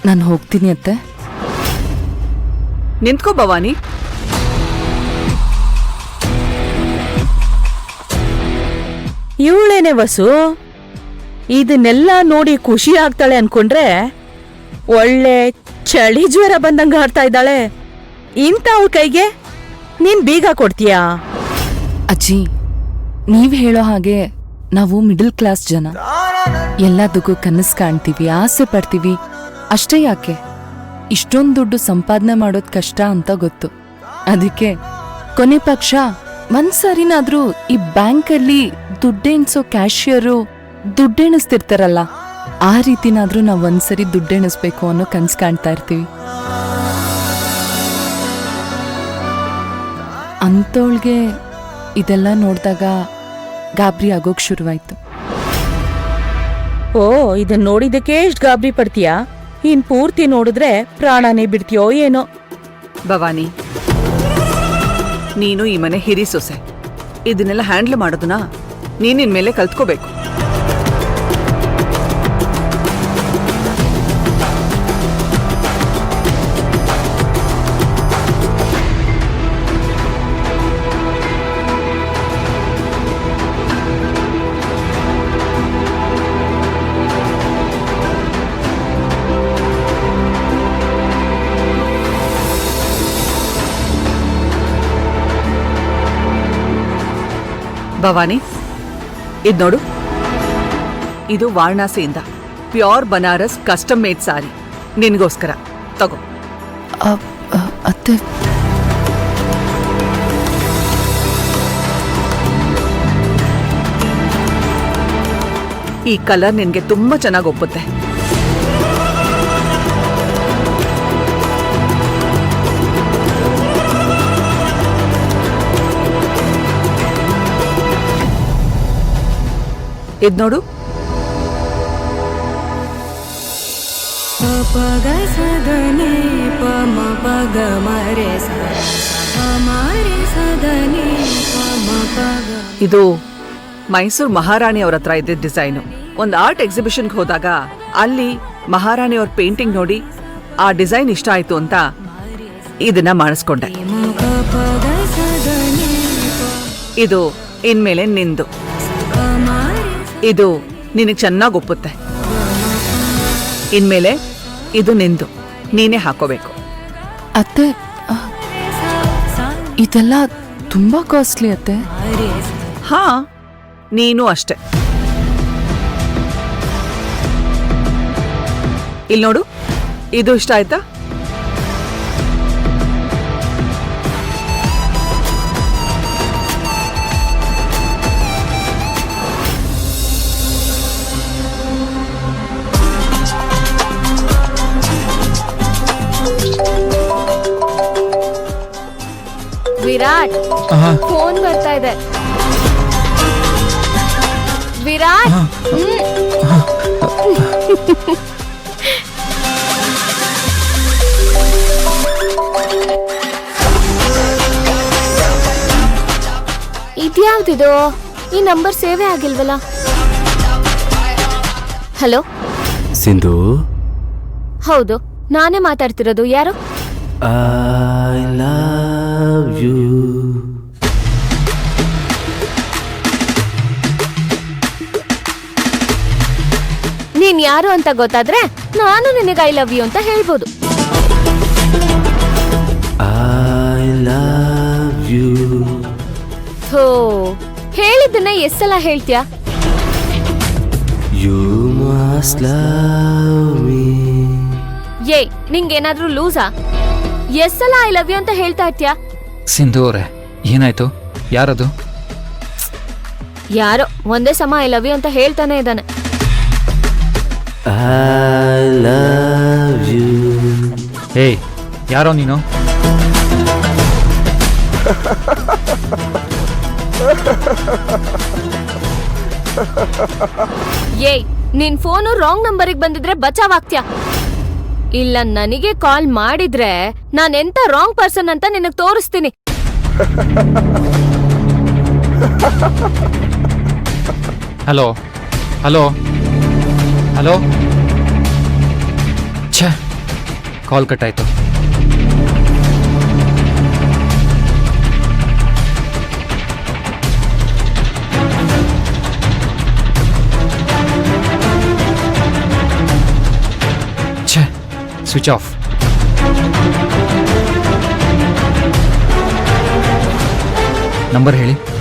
ನಾನು ಹೋಗ್ತೀನಿ ಅತ್ತೆ. ನಿಂತ್ಕೋ ಭವಾನಿ. ಇವಳೇನೆ ವಸು, ಇದನ್ನೆಲ್ಲ ನೋಡಿ ಖುಷಿ ಆಗ್ತಾಳೆ ಅನ್ಕೊಂಡ್ರೆ ಒಳ್ಳೆ ಚಳಿ ಜ್ವರ ಬಂದಂಗ ಆಡ್ತಾ ಇದ್ದಾಳೆ. ಇಂಥವಳ ಕೈಗೆ ನೀನ್ ಬೀಗ ಕೊಡ್ತೀಯಾ? ಅಜ್ಜಿ, ನೀವ್ ಹೇಳೋ ಹಾಗೆ ನಾವು ಮಿಡಲ್ ಕ್ಲಾಸ್ ಜನ, ಎಲ್ಲದಕ್ಕೂ ಕನಸು ಕಾಣ್ತೀವಿ, ಆಸೆ ಪಡ್ತೀವಿ. ಅಷ್ಟೇ ಯಾಕೆ, ಇಷ್ಟೊಂದು ದುಡ್ಡು ಸಂಪಾದನೆ ಮಾಡೋದ್ ಕಷ್ಟ ಅಂತ ಗೊತ್ತು. ಅದಕ್ಕೆ ಕೊನೆ ಪಕ್ಷ ಒಂದ್ಸರಿನಾದ್ರೂ ಈ ಬ್ಯಾಂಕಲ್ಲಿ ದುಡ್ಡೆಣಿಸೋ ಕ್ಯಾಶಿಯರು ದುಡ್ಡೆಣಿಸ್ತಿರ್ತಾರಲ್ಲ, ಆ ರೀತಿನಾದ್ರೂ ನಾವ್ ಒಂದ್ಸರಿ ದುಡ್ಡೆಣಿಸ್ಬೇಕು ಅನ್ನೋ ಕನ್ಸು ಕಾಣ್ತಾ ಇರ್ತೀವಿ. ಅಂತೋಳ್ಗೆ ಇದೆಲ್ಲ ನೋಡಿದಾಗ ಗಾಬರಿ ಆಗೋಕ್ ಶುರುವಾಯ್ತು. ಓ, ಇದನ್ ನೋಡಿದಕ್ಕೆ ಎಷ್ಟ್ ಗಾಬರಿ ಪಡ್ತೀಯಾ? ಇನ್ ಪೂರ್ತಿ ನೋಡಿದ್ರೆ ಪ್ರಾಣನೇ ಬಿಡ್ತೀಯೋ ಏನೋ. ಭವಾನಿ, ನೀನು ಈ ಮನೆ ಹಿರಿ ಸೊಸೆ. ಇದನ್ನೆಲ್ಲ ಹ್ಯಾಂಡಲ್ ಮಾಡೋದನ್ನ ನೀನಿನ್ ಮೇಲೆ ಕಲ್ತ್ಕೋಬೇಕು. ಭವಾನಿ, ಇದ್ ನೋಡು. ಇದು ವಾರಣಾಸಿಯಿಂದ ಪ್ಯೂರ್ ಬನಾರಸ್ ಕಸ್ಟಮ್ ಮೇಡ್ ಸಾರಿ, ನಿನ್ಗೋಸ್ಕರ ತಗೋ. ಅತ್ತೆ, ಈ ಕಲರ್ ನಿನ್ಗೆ ತುಂಬಾ ಚೆನ್ನಾಗಿ ಒಪ್ಪುತ್ತೆ. ಇದ್ ನೋಡು. ಇದು ಮೈಸೂರು ಮಹಾರಾಣಿ ಅವ್ರ ಹತ್ರ ಇದ್ದ ಡಿಸೈನು. ಒಂದು ಆರ್ಟ್ ಎಕ್ಸಿಬಿಷನ್ಗೆ ಹೋದಾಗ ಅಲ್ಲಿ ಮಹಾರಾಣಿ ಅವ್ರ ಪೇಂಟಿಂಗ್ ನೋಡಿ ಆ ಡಿಸೈನ್ ಇಷ್ಟ ಆಯ್ತು ಅಂತ ಇದನ್ನ ಮಾಡಿಸ್ಕೊಂಡೆ. ಇದು ಇನ್ಮೇಲೆ ನಿಂದು. ಇದು ನಿನಗೆ ಚೆನ್ನಾಗಿ ಒಪ್ಪುತ್ತೆ. ಇನ್ಮೇಲೆ ಇದು ನಿಂದು, ನೀನೇ ಹಾಕೋಬೇಕು. ಅತ್ತೆ, ಇದೆಲ್ಲ ತುಂಬಾ ಕಾಸ್ಟ್ಲಿ ಅತ್ತೆ. ಹಾ, ನೀನು ಅಷ್ಟೆ. ಇಲ್ಲಿ ನೋಡು, ಇದು ಇಷ್ಟ ಆಯ್ತಾ? ವಿರಾಟ್, ಫೋನ್ ಬರ್ತಾ ಇದೆ. ವಿರಾಟ್, ಇದ್ಯಾವ್ದಿದು? ಈ ನಂಬರ್ ಸೇವೆ ಆಗಿಲ್ವಲ್ಲ. ಹಲೋ ಸಿಂಧು? ಹೌದು, ನಾನೇ ಮಾತಾಡ್ತಿರೋದು. ಯಾರು? I love you. ನೀನ್ ಯಾರು ಅಂತ ಗೊತ್ತಾದ್ರೆ ನಾನು ನಿನಗೆ ಐ ಲವ್ ಯು ಅಂತ ಹೇಳ್ಬೋದು. I love you. ಥೋ, ಹೇಳಿದ್ದನ್ನ ಎಷ್ಟೆಲ್ಲ ಹೇಳ್ತೀಯಾ? You must love me. ಏಯ್, ನಿಂಗೇನಾದ್ರೂ ಲೂಸಾ? ಎಷ್ಟೆಲ್ಲ ಐ ಲವ್ ಯು ಅಂತ ಹೇಳ್ತಾ ಇರ್ತೀಯಾ? ಸಿಂಧು ಅವರೇ, ಏನಾಯ್ತು? ಯಾರದು? ಯಾರೋ ಒಂದೇ ಸಮ ಐ ಲವ್ ಯು ಅಂತ ಹೇಳ್ತಾನೆ ಇದ್ದಾನೆ. I love you. ಏಯ್, ಯಾರೋ ನೀನು? ಏಯ್, ನಿನ್ ಫೋನು ರಾಂಗ್ ನಂಬರಿಗೆ ಬಂದಿದ್ರೆ ಬಚಾವ್ ಆಗ್ತ್ಯಾ? ಇಲ್ಲ ನನಗೆ ಕಾಲ್ ಮಾಡಿದ್ರೆ ನಾನೆಂತ ರಾಂಗ್ ಪರ್ಸನ್ ಅಂತ ನಿನಗ್ ತೋರಿಸ್ತೀನಿ. Hello hello hello. ಛೇ, ಕಾಲ್ ಕಟ್ ಆಯಿತು. ಛೇ, ಸ್ವಿಚ್ ಆಫ್. ನಂಬರ್ ಹೇಳಿ.